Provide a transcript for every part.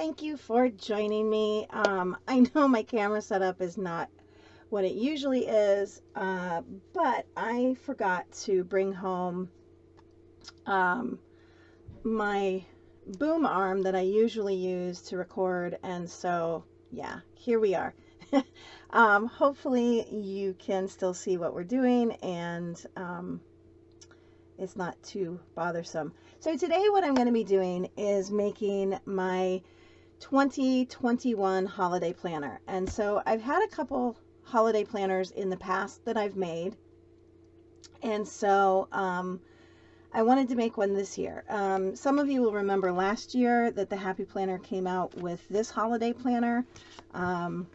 thank you for joining me. I know my camera setup is not what it usually is, but I forgot to bring home my boom arm that I usually use to record, and so yeah, here we are. Hopefully you can still see what we're doing, and it's not too bothersome. So today what I'm going to be doing is making my 2021 holiday planner. And so I've had a couple holiday planners in the past that I've made, and so I wanted to make one this year. Some of you will remember last year that the Happy Planner came out with this holiday planner, and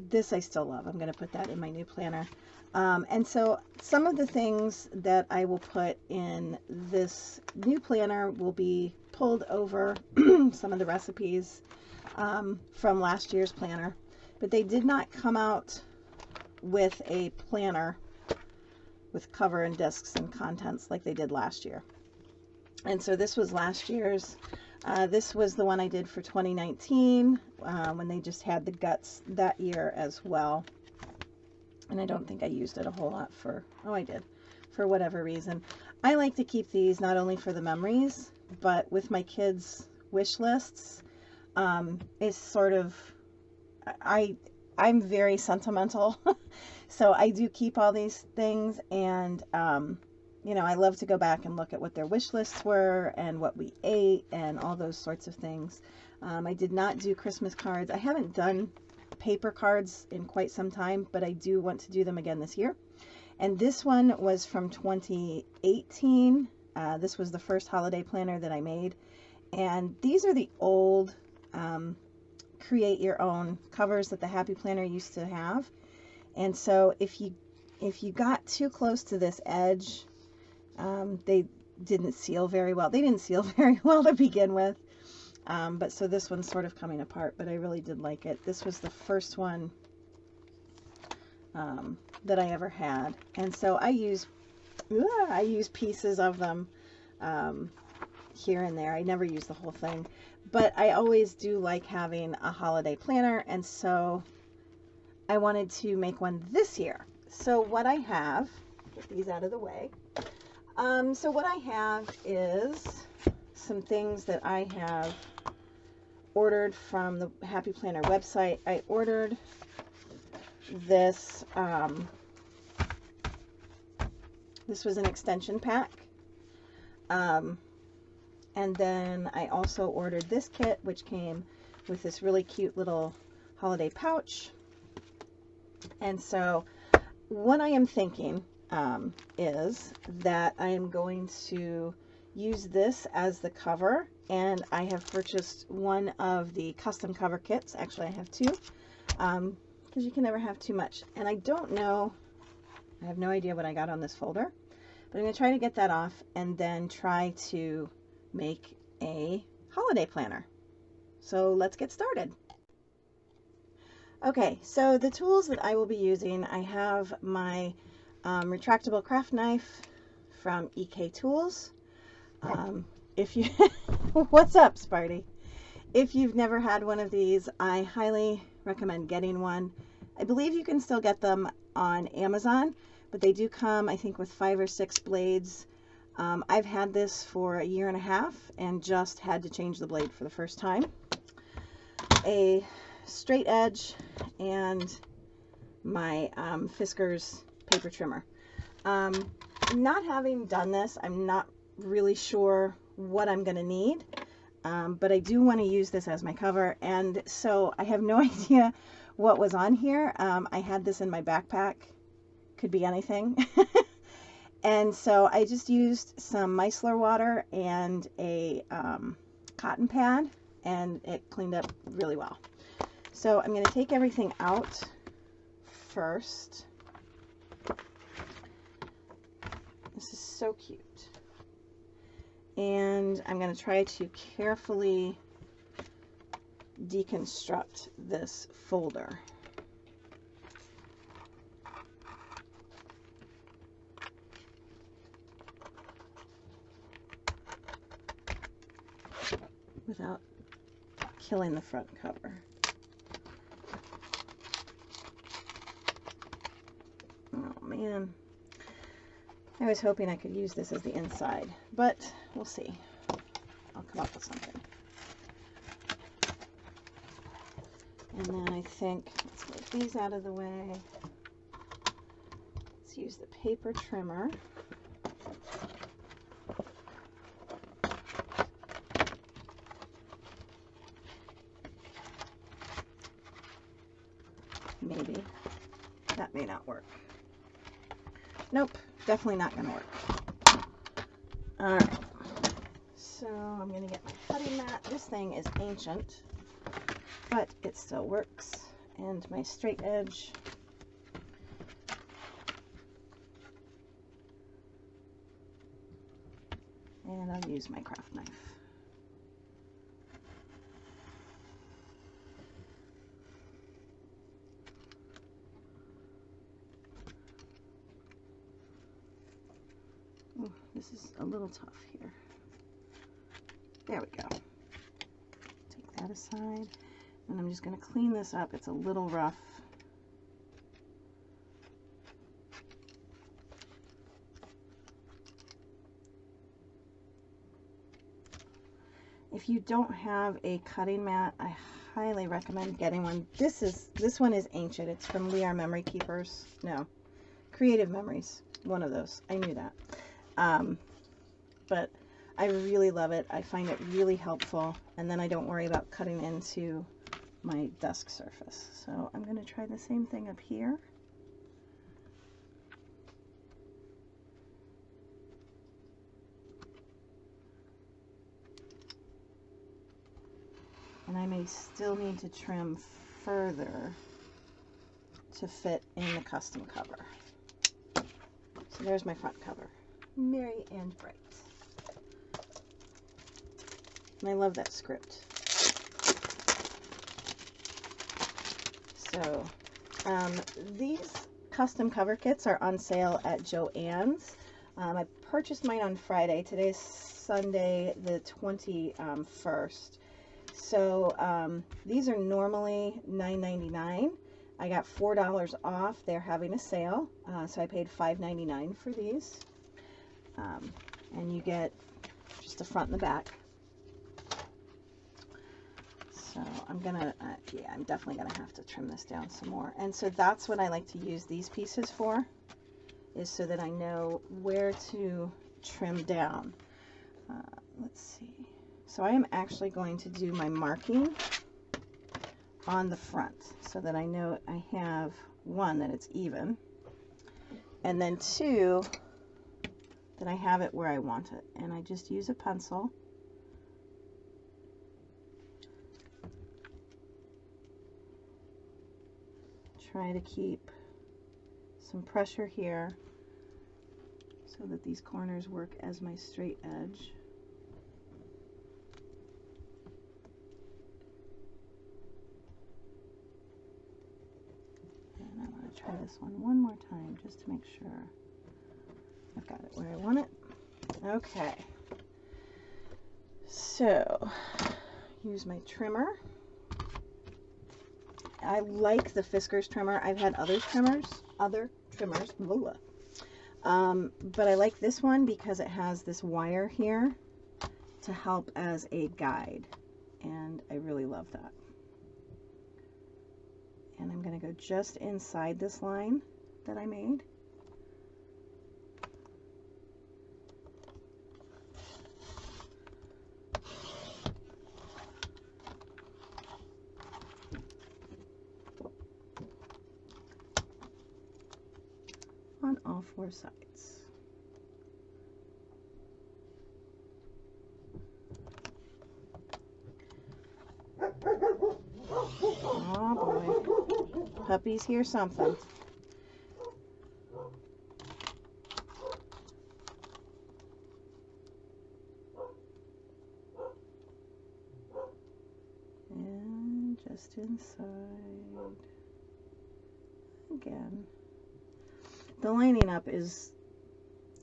this I still love. I'm going to put that in my new planner. And so some of the things that I will put in this new planner will be pulled over some of the recipes from last year's planner, but they did not come out with a planner with cover and discs and contents like they did last year. And so this was last year's. This was the one I did for 2019 when they just had the guts that year as well. And I don't think I used it a whole lot for, oh, I did, for whatever reason. I like to keep these not only for the memories, but with my kids' wish lists. It's sort of, I'm very sentimental, so I do keep all these things, and you know, I love to go back and look at what their wish lists were and what we ate and all those sorts of things. I did not do Christmas cards. I haven't done paper cards in quite some time, but I do want to do them again this year. And this one was from 2018. This was the first holiday planner that I made, and these are the old create your own covers that the Happy Planner used to have. And so if you got too close to this edge, they didn't seal very well. They didn't seal very well to begin with. But so this one's sort of coming apart, but I really did like it. This was the first one that I ever had. And so I use pieces of them here and there. I never use the whole thing, but I always do like having a holiday planner, and so I wanted to make one this year. So what I have, get these out of the way. So what I have is some things that I have ordered from the Happy Planner website. I ordered this, this was an extension pack. And then I also ordered this kit, which came with this really cute little holiday pouch. And so what I am thinking is that I am going to use this as the cover, and I have purchased one of the custom cover kits. Actually, I have two, because you can never have too much. And I don't know, I have no idea what I got on this folder, but I'm going to try to get that off and then try to make a holiday planner. So let's get started. Okay, so the tools that I will be using, I have my retractable craft knife from EK Tools. If you what's up, Sparty? If you've never had one of these, I highly recommend getting one. I believe you can still get them on Amazon, but they do come, I think, with 5 or 6 blades. I've had this for 1.5 years and just had to change the blade for the first time. A straight edge and my Fiskars paper trimmer. Not having done this, I'm not really sure what I'm going to need, but I do want to use this as my cover, and so I have no idea what was on here. I had this in my backpack, could be anything. And so I just used some micellar water and a cotton pad, and it cleaned up really well. So I'm going to take everything out first. This is so cute. And I'm going to try to carefully deconstruct this folder. without killing the front cover. Oh man, I was hoping I could use this as the inside, but we'll see. I'll come up with something. And then I think, let's move these out of the way. Let's use the paper trimmer. Maybe. That may not work. Nope, definitely not going to work. Alright, so I'm going to get my cutting mat. This thing is ancient, but it still works. And my straight edge. And I'll use my craft knife. Oh, this is a little tough here. There we go. Take that aside. And I'm just going to clean this up. It's a little rough. If you don't have a cutting mat, I highly recommend getting one. This one is ancient. It's from We Are Memory Keepers. No, Creative Memories. One of those. I knew that. But I really love it. I find it really helpful, and then I don't worry about cutting into my desk surface. So I'm going to try the same thing up here. And I may still need to trim further to fit in the custom cover. So there's my front cover. Merry and bright. And I love that script. So these custom cover kits are on sale at Joann's. I purchased mine on Friday. Today's Sunday the 21st. So these are normally $9.99. I got $4 off. They're having a sale, so I paid $5.99 for these. And you get just the front and the back. So I'm gonna, yeah, I'm definitely gonna have to trim this down some more. And so that's what I like to use these pieces for, is so that I know where to trim down. Let's see. So I am actually going to do my marking on the front so that I know I have, one, that it's even, and then two, that I have it where I want it. And I just use a pencil. Try to keep some pressure here so that these corners work as my straight edge. And I'm going to try this one more time just to make sure I've got it where I want it. Okay. So, use my trimmer. I like the Fiskars trimmer. I've had other trimmers, blah, but I like this one because it has this wire here to help as a guide, and I really love that. And I'm going to go just inside this line that I made. On all four sides. Oh boy. Puppies hear something. And just inside. Again. The lining up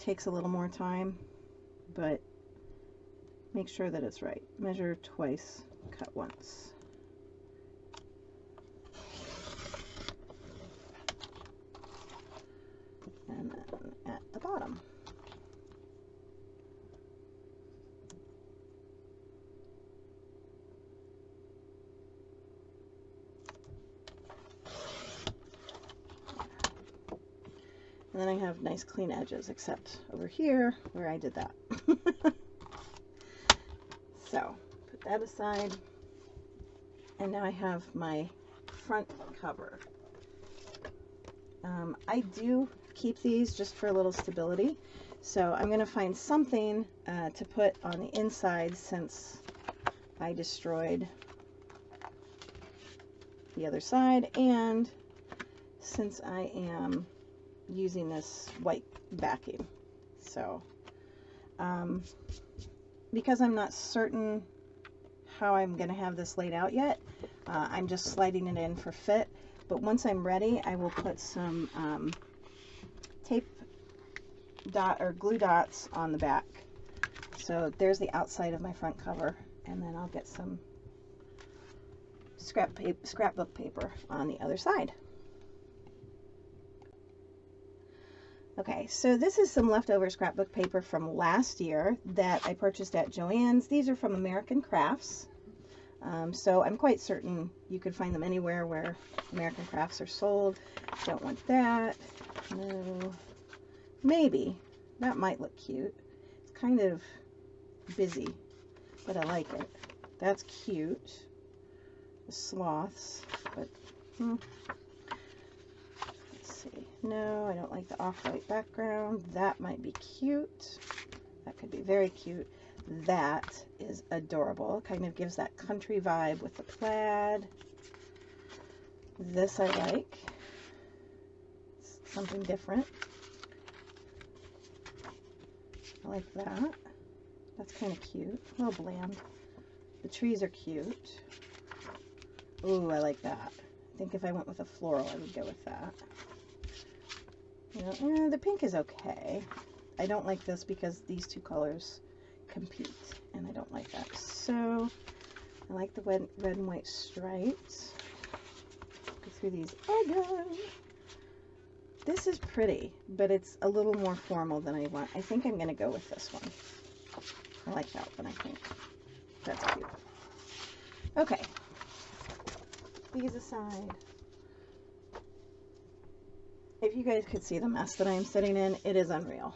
takes a little more time, but make sure that it's right. Measure twice, cut once. And then I have nice clean edges, except over here where I did that. So put that aside. And now I have my front cover. I do keep these just for a little stability. So I'm going to find something to put on the inside since I destroyed the other side, and since I am using this white backing. So because I'm not certain how I'm going to have this laid out yet, I'm just sliding it in for fit. But once I'm ready, I will put some tape dot or glue dots on the back. So there's the outside of my front cover, and then I'll get some scrapbook paper on the other side. Okay, so this is some leftover scrapbook paper from last year that I purchased at Joann's. These are from American Crafts. So I'm quite certain you could find them anywhere where American Crafts are sold. Don't want that. No. Maybe. That might look cute. It's kind of busy, but I like it. That's cute. The sloths, but let's see. No, I don't like the off-white background. That might be cute. That could be very cute. That is adorable. Kind of gives that country vibe with the plaid. This I like. It's something different. I like that. That's kind of cute. A little bland. The trees are cute. Ooh, I like that. I think if I went with a floral, I would go with that. You know, the pink is okay. I don't like this because these two colors compete, and I don't like that. So I like the red and white stripes. Go through these again. This is pretty, but it's a little more formal than I want. I think I'm going to go with this one. I like that one, I think. That's cute. Okay. These aside. If you guys could see the mess that I am sitting in, it is unreal.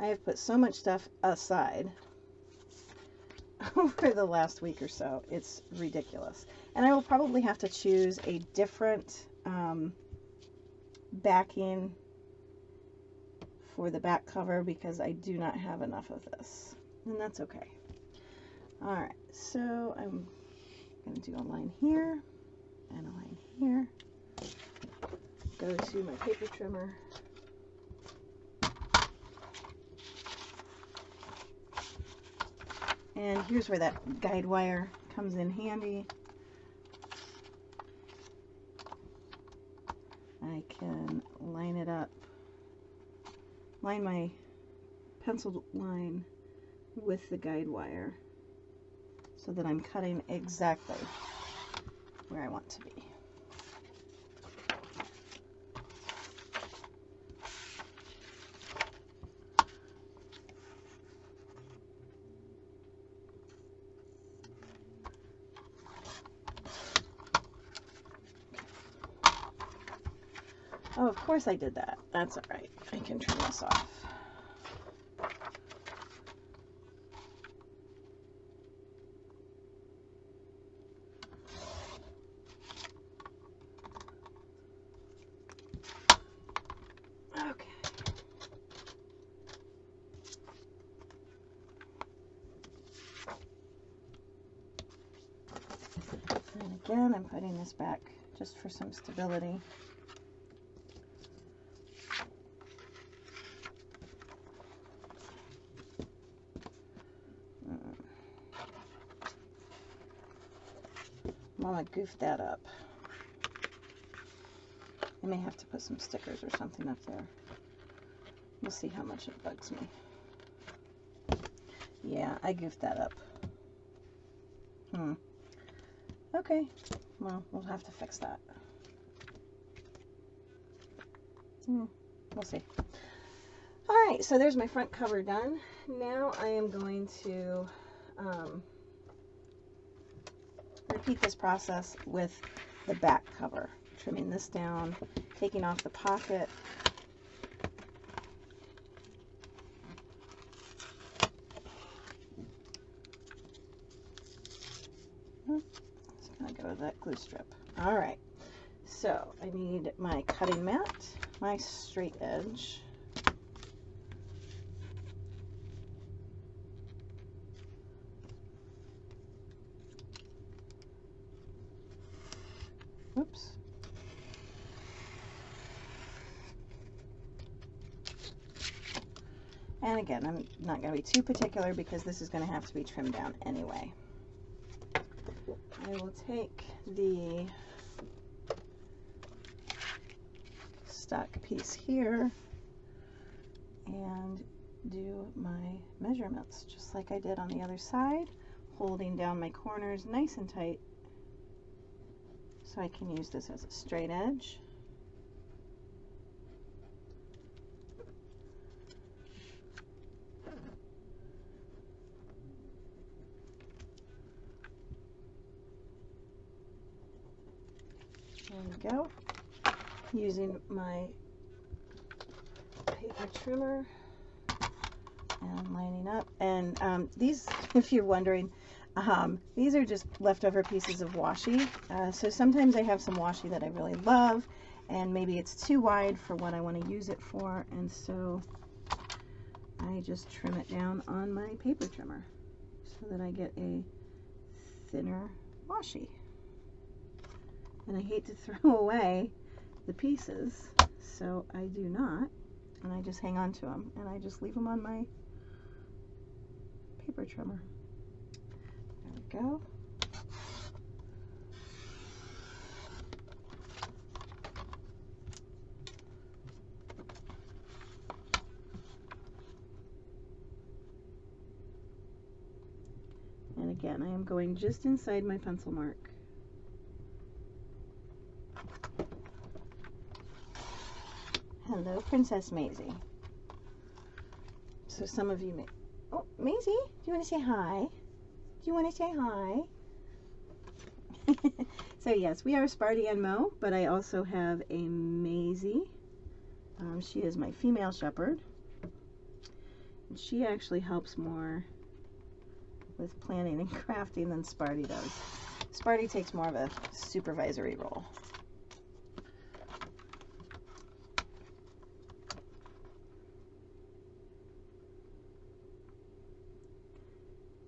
I have put so much stuff aside over the last week or so. It's ridiculous. And I will probably have to choose a different backing for the back cover because I do not have enough of this. And that's okay. Alright, so I'm going to do a line here and a line here. Go to my paper trimmer. And here's where that guide wire comes in handy. I can line it up, line my pencil line with the guide wire so that I'm cutting exactly where I want to be. Oh, of course I did that. That's all right. I can trim this off. Okay. And again, I'm putting this back just for some stability. Mama goofed that up. I may have to put some stickers or something up there. We'll see how much it bugs me. Yeah, I goofed that up. Okay, well, we'll have to fix that. We'll see. Alright, so there's my front cover done. Now I am going to repeat this process with the back cover. Trimming this down, taking off the pocket, gonna go with that glue strip. All right, so I need my cutting mat, my straight edge, whoops, and again, I'm not going to be too particular because this is going to have to be trimmed down anyway. I will take the stock piece here and do my measurements just like I did on the other side, holding down my corners nice and tight so I can use this as a straight edge. There we go. Using my paper trimmer and lining up. And these, if you're wondering, these are just leftover pieces of washi. So sometimes I have some washi that I really love, and maybe it's too wide for what I want to use it for, and so I just trim it down on my paper trimmer so that I get a thinner washi. And I hate to throw away the pieces, so I do not, and I just hang on to them, and I just leave them on my paper trimmer. There we go. And again, I am going just inside my pencil mark. Hello, Princess Maisie. So some of you may... Oh, Maisie, do you want to say hi? Do you want to say hi? So yes, we are Sparty-n-Mo, but I also have a Maisie. She is my female shepherd. And she actually helps more with planning and crafting than Sparty does. Sparty takes more of a supervisory role.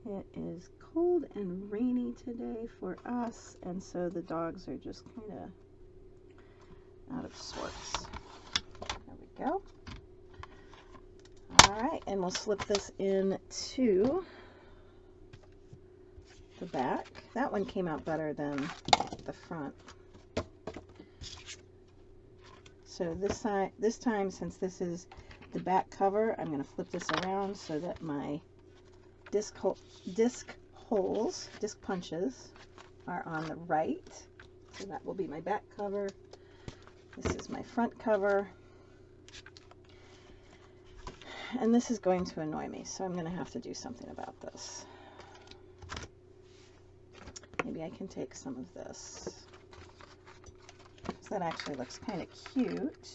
It is cold and rainy today for us, and so the dogs are just kind of out of sorts. There we go. All right, and we'll slip this into the back. That one came out better than the front. So this time, since this is the back cover, I'm going to flip this around so that my disc punches are on the right. So that will be my back cover. This is my front cover. And this is going to annoy me, so I'm going to have to do something about this. Maybe I can take some of this. So that actually looks kind of cute.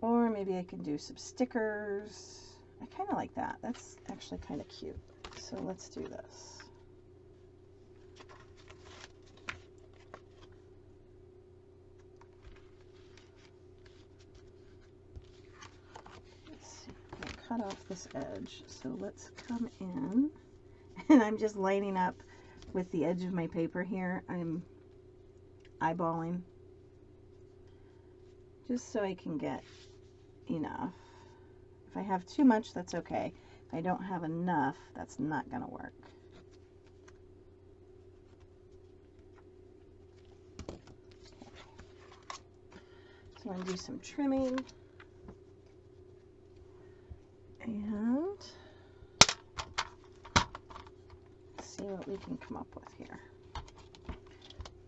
Or maybe I can do some stickers. I kind of like that. That's actually kind of cute. So let's do this. Let's see. I'll cut off this edge. So let's come in. And I'm just lining up with the edge of my paper here. I'm eyeballing just so I can get enough. If I have too much, that's okay. If I don't have enough, that's not going to work. So I'm going to do some trimming. And see what we can come up with here.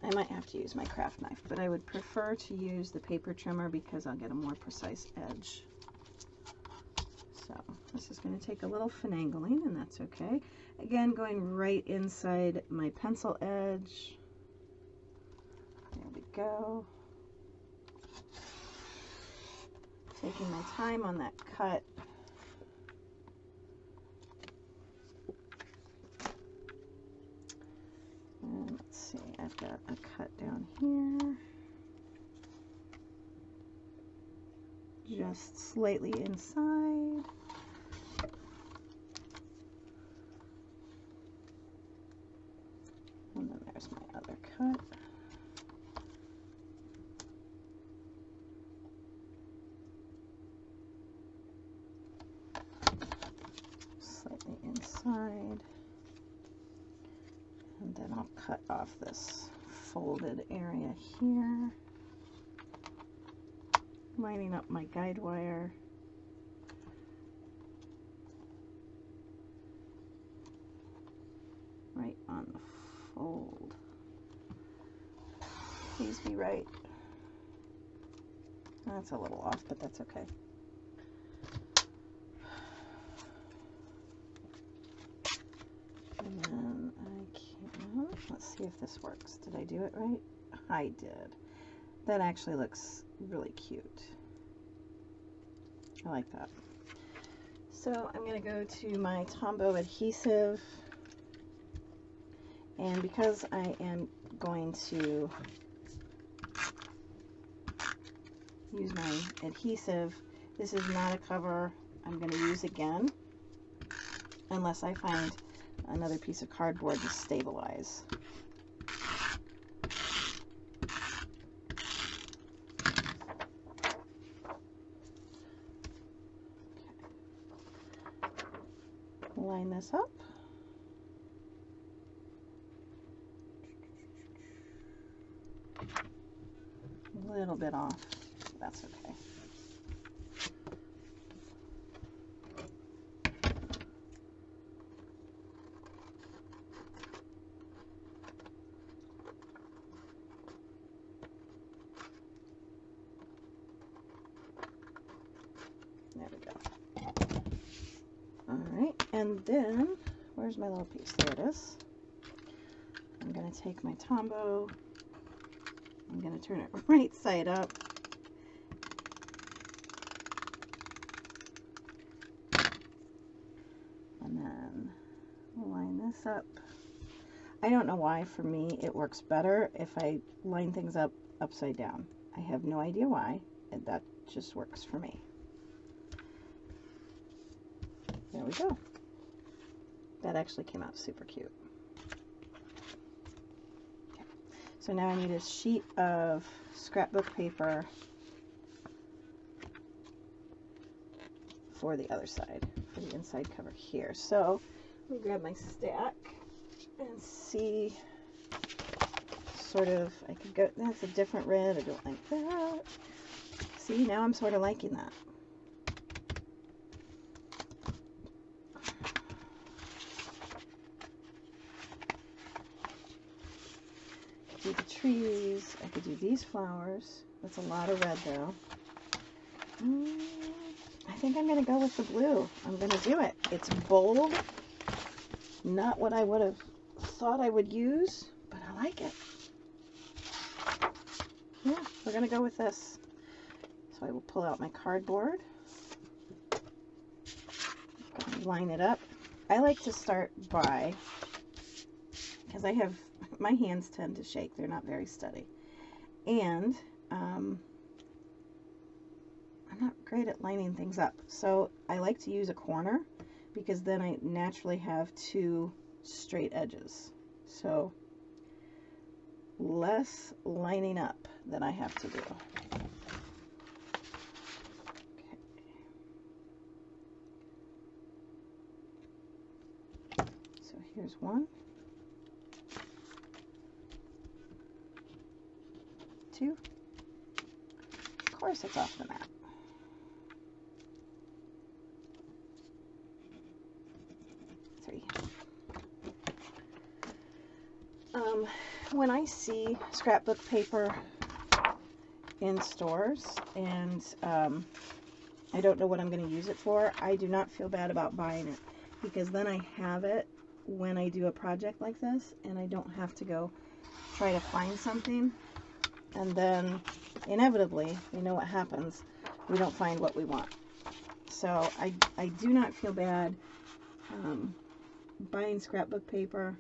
I might have to use my craft knife, but I would prefer to use the paper trimmer because I'll get a more precise edge. So this is going to take a little finagling, and that's okay. Again, going right inside my pencil edge. There we go. Taking my time on that cut. I've got a cut down here, just slightly inside. And then there's my other cut. Slightly inside. And then I'll cut off this folded area here, lining up my guide wire. Right on the fold. Please be right. That's a little off, but that's okay. And then let's see if this works. Did I do it right? I did. That actually looks really cute. I like that. So I'm going to go to my Tombow adhesive, and because I am going to use my adhesive, this is not a cover I'm going to use again unless I find another piece of cardboard to stabilize. Line this up. A little bit off. That's okay. There we go. All right, and then where's my little piece? There it is. I'm going to take my Tombow. I'm going to turn it right side up. And then line this up. I don't know why, for me, it works better if I line things up upside down. I have no idea why, and that just works for me. There we go. That actually came out super cute. Okay. So now I need a sheet of scrapbook paper for the other side, for the inside cover here. So let me grab my stack and see, sort of, I could go, that's a different red, I don't like that. See, now I'm sort of liking that. Do the trees, I could do these flowers. That's a lot of red though. I think I'm going to go with the blue. I'm going to do it. It's bold, not what I would have thought I would use, but I like it. Yeah, we're going to go with this. So I will pull out my cardboard, line it up. I like to start by, because I have, my hands tend to shake, they're not very steady, and I'm not great at lining things up, so I like to use a corner because then I naturally have two straight edges, so less lining up than I have to do. Okay. So here's one. Two. Of course it's off the map. Three. When I see scrapbook paper in stores and I don't know what I'm going to use it for, I do not feel bad about buying it, because then I have it when I do a project like this and I don't have to go try to find something. And then, inevitably, you know what happens, we don't find what we want. So, I do not feel bad buying scrapbook paper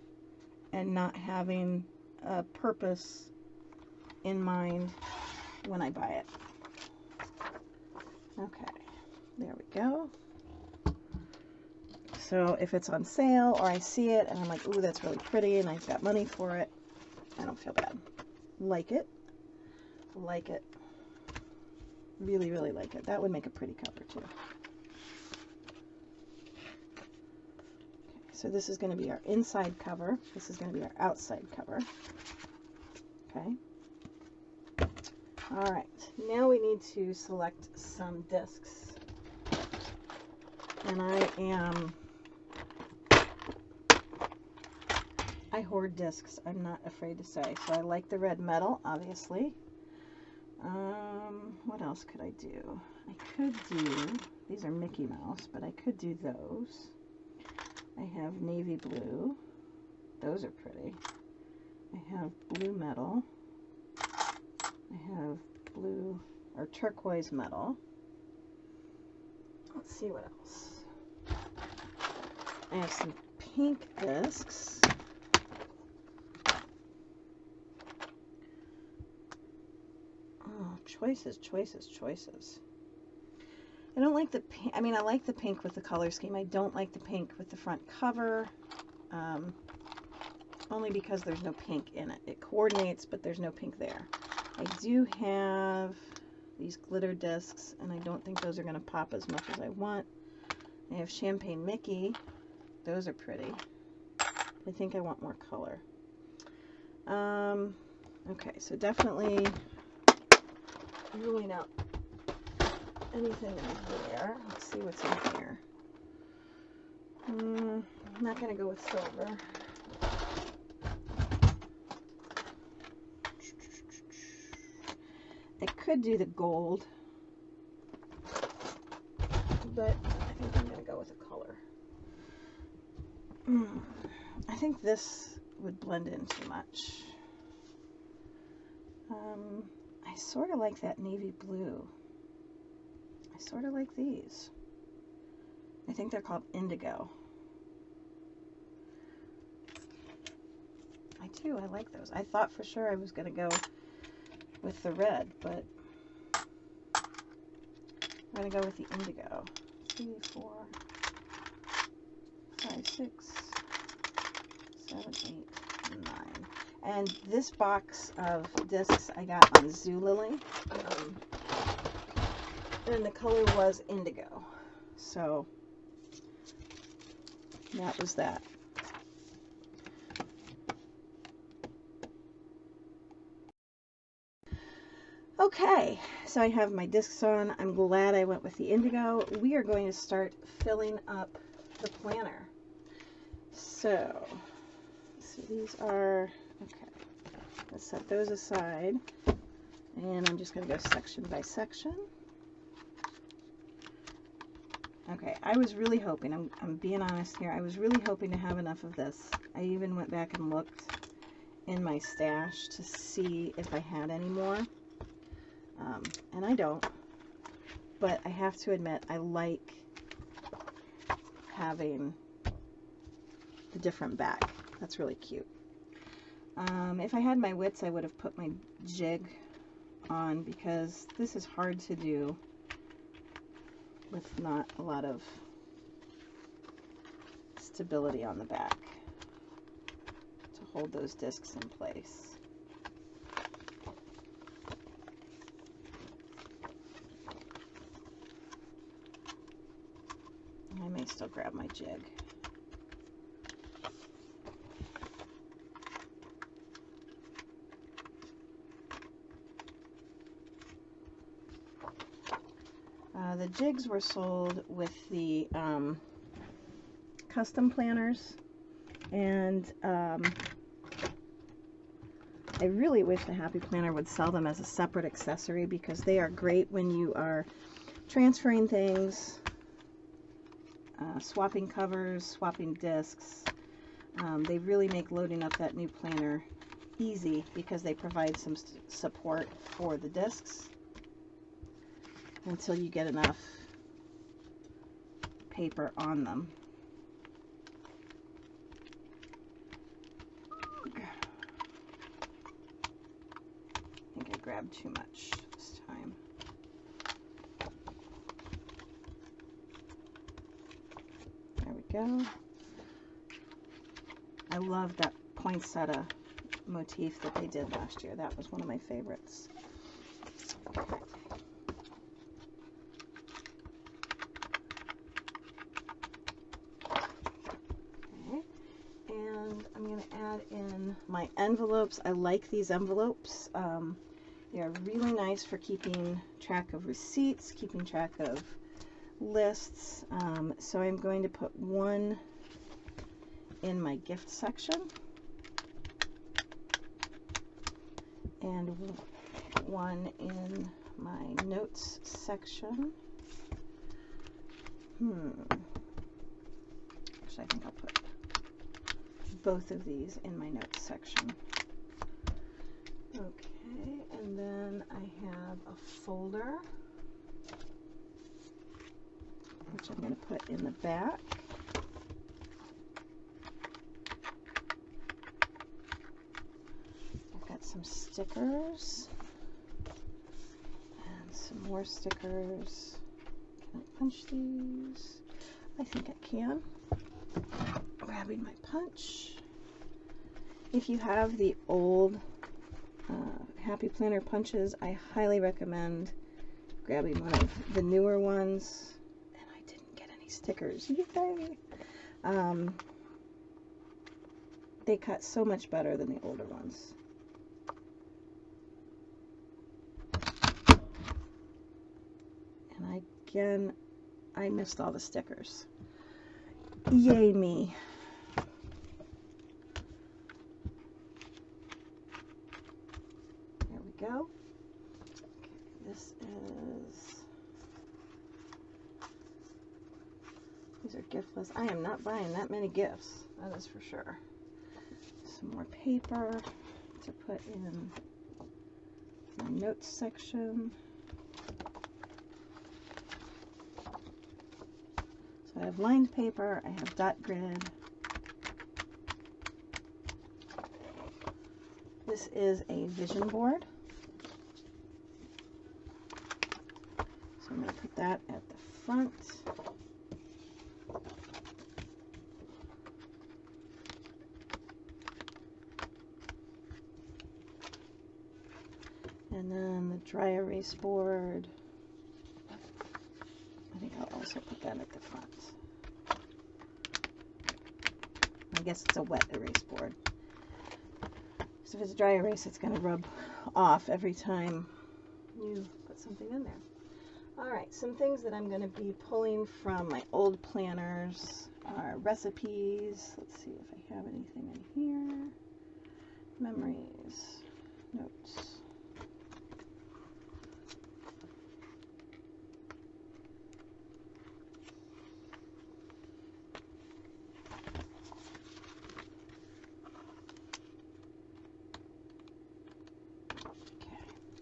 and not having a purpose in mind when I buy it. Okay, there we go. So if it's on sale or I see it and I'm like, ooh, that's really pretty and I've got money for it, I don't feel bad. Like it. Like it. Really, really like it. That would make a pretty cover too. Okay, so this is going to be our inside cover. This is going to be our outside cover. Okay. All right. Now we need to select some discs. And I hoard discs, I'm not afraid to say. So I like the red metal, obviously. What else could I do? I could do, these are Mickey Mouse, but I could do those. I have navy blue. Those are pretty. I have blue metal. I have blue or turquoise metal. Let's see what else. I have some pink discs. Oh, choices, choices, choices. I don't like the pink. I mean, I like the pink with the color scheme. I don't like the pink with the front cover. Only because there's no pink in it. It coordinates, but there's no pink there. I do have these glitter discs, and I don't think those are going to pop as much as I want. I have Champagne Mickey. Those are pretty. I think I want more color. Okay, so definitely ruling out anything in there. Let's see what's in here. I'm not going to go with silver. I could do the gold, but I think I'm going to go with a color. I think this would blend in too much. I sort of like that navy blue. I sort of like these. I think they're called indigo. I do, I like those. I thought for sure I was going to go with the red, but I'm going to go with the indigo. 3, 4, 5, 6, 7, 8, 9. And this box of discs I got on Zulily. And the color was indigo. So that was that. Okay, so I have my discs on. I'm glad I went with the indigo. We are going to start filling up the planner. So these are, okay, let's set those aside. And I'm just going to go section by section. Okay, I was really hoping, I'm being honest here, I was really hoping to have enough of this. I even went back and looked in my stash to see if I had any more. And I don't, but I have to admit I like having the different back. That's really cute. If I had my wits, I would have put my jig on, because this is hard to do with not a lot of stability on the back to hold those discs in place. I may still grab my jig. The jigs were sold with the custom planners, and I really wish the Happy Planner would sell them as a separate accessory, because they are great when you are transferring things, swapping covers, swapping discs. They really make loading up that new planner easy, because they provide some support for the discs until you get enough paper on them. grab too much this time. There we go. I love that poinsettia motif that they did last year. That was one of my favorites. Okay. And I'm going to add in my envelopes. I like these envelopes. They're really nice for keeping track of receipts, keeping track of lists. So I'm going to put one in my gift section and one in my notes section. Actually, I think I'll put both of these in my notes section. Okay, and then I have a folder, which I'm going to put in the back. I've got some stickers and some more stickers. Can I punch these? I think I can. Grabbing my punch. If you have the old Happy Planner punches, I highly recommend grabbing one of the newer ones. And I didn't get any stickers. Yay! They cut so much better than the older ones. And again, I missed all the stickers. Yay me. There we go. Okay, these are gift lists. I am not buying that many gifts, that is for sure. Some more paper to put in my notes section. So I have lined paper, I have dot grid. This is a vision board. So I'm going to put that at the front. And then the dry erase board. I think I'll also put that at the front. I guess it's a wet erase board. So if it's a dry erase, it's going to rub off every time you put something in there. Alright, some things that I'm going to be pulling from my old planners are recipes. Let's see if I have anything in here. Memories, notes.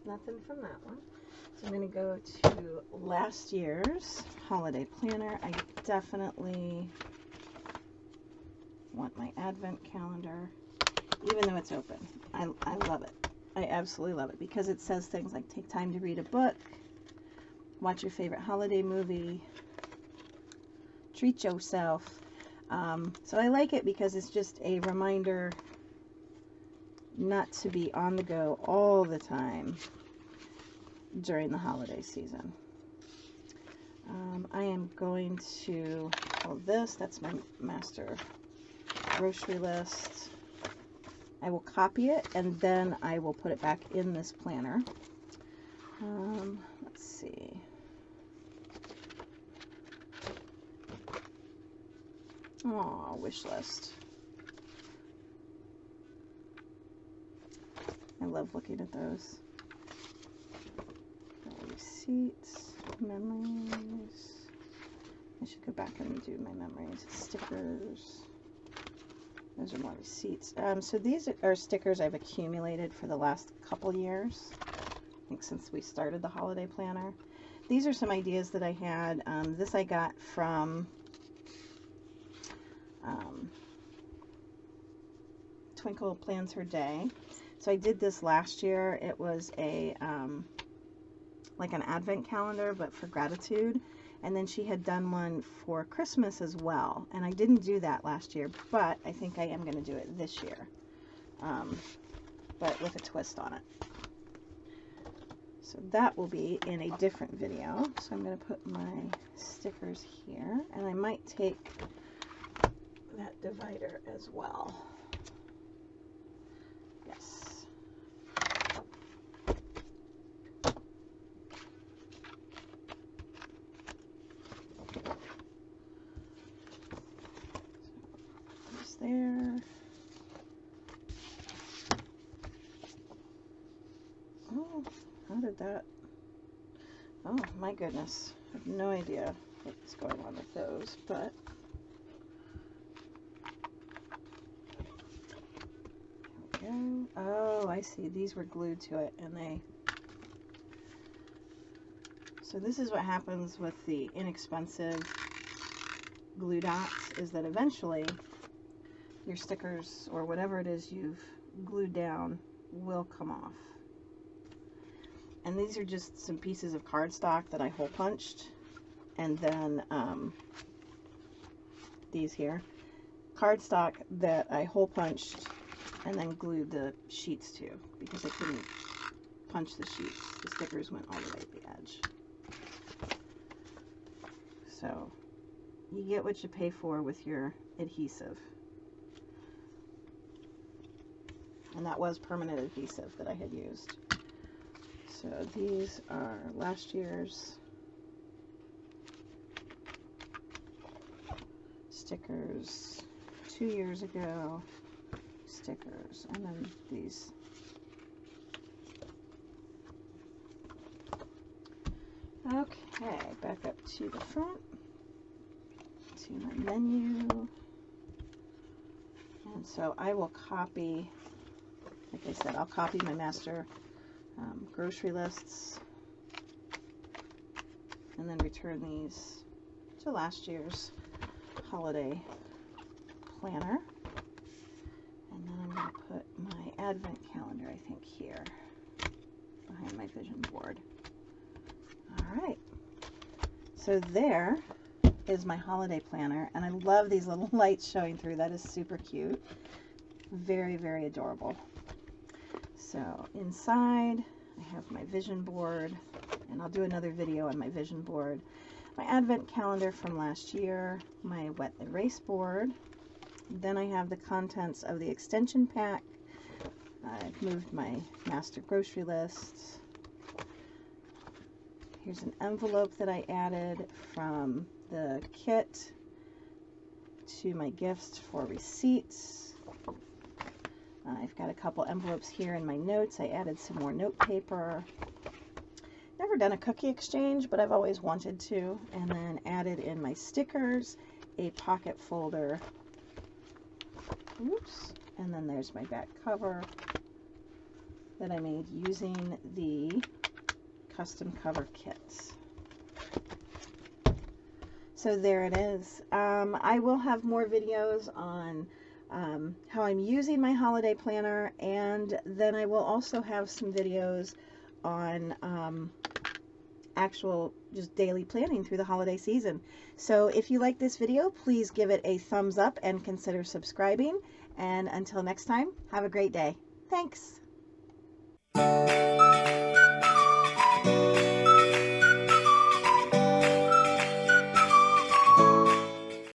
Nothing from that one. So I'm going to go to last year's holiday planner. I definitely want my advent calendar, even though it's open. I love it. I absolutely love it because it says things like take time to read a book, watch your favorite holiday movie, treat yourself. So I like it because it's just a reminder not to be on the go all the time during the holiday season. I am going to hold this. That's my master grocery list. I will copy it and then I will put it back in this planner. Let's see. Oh, wish list. I love looking at those. Receipts, memories. I should go back and do my memories. Stickers. Those are more receipts. So these are stickers I've accumulated for the last couple years. I think since we started the holiday planner. These are some ideas that I had. This I got from Twinkle Plans Her Day. So I did this last year. It was a like an advent calendar, but for gratitude. And then she had done one for Christmas as well. And I didn't do that last year, but I think I am going to do it this year. But with a twist on it. So that will be in a different video. So I'm going to put my stickers here. And I might take that divider as well. Yes. There. Oh, how did that? Oh my goodness, I have no idea what's going on with those, but there we go. Oh, I see. These were glued to it, and they. So this is what happens with the inexpensive glue dots, is that eventually your stickers or whatever it is you've glued down will come off. And these are just some pieces of cardstock that I hole punched, and then these here, cardstock that I hole punched and then glued the sheets to, because I couldn't punch the sheets. The stickers went all the way to the edge. So you get what you pay for with your adhesive. And that was permanent adhesive that I had used. So these are last year's stickers, 2 years ago stickers, and then these. Okay, back up to the front, to my menu. And so I will copy, like I said, I'll copy my master grocery lists and then return these to last year's holiday planner. And then I'm going to put my advent calendar, I think, here behind my vision board. All right, so there is my holiday planner, and I love these little lights showing through. That is super cute. Very, very adorable. So inside I have my vision board, and I'll do another video on my vision board, my advent calendar from last year, my wet erase board, then I have the contents of the extension pack. I've moved my master grocery lists. Here's an envelope that I added from the kit to my gifts for receipts. I've got a couple envelopes here in my notes. I added some more note paper. Never done a cookie exchange, but I've always wanted to. And then added in my stickers, a pocket folder. Oops. And then there's my back cover that I made using the custom cover kits. So there it is. I will have more videos on how I'm using my holiday planner, and then I will also have some videos on actual just daily planning through the holiday season. So if you like this video, please give it a thumbs up and consider subscribing. And until next time, have a great day. Thanks.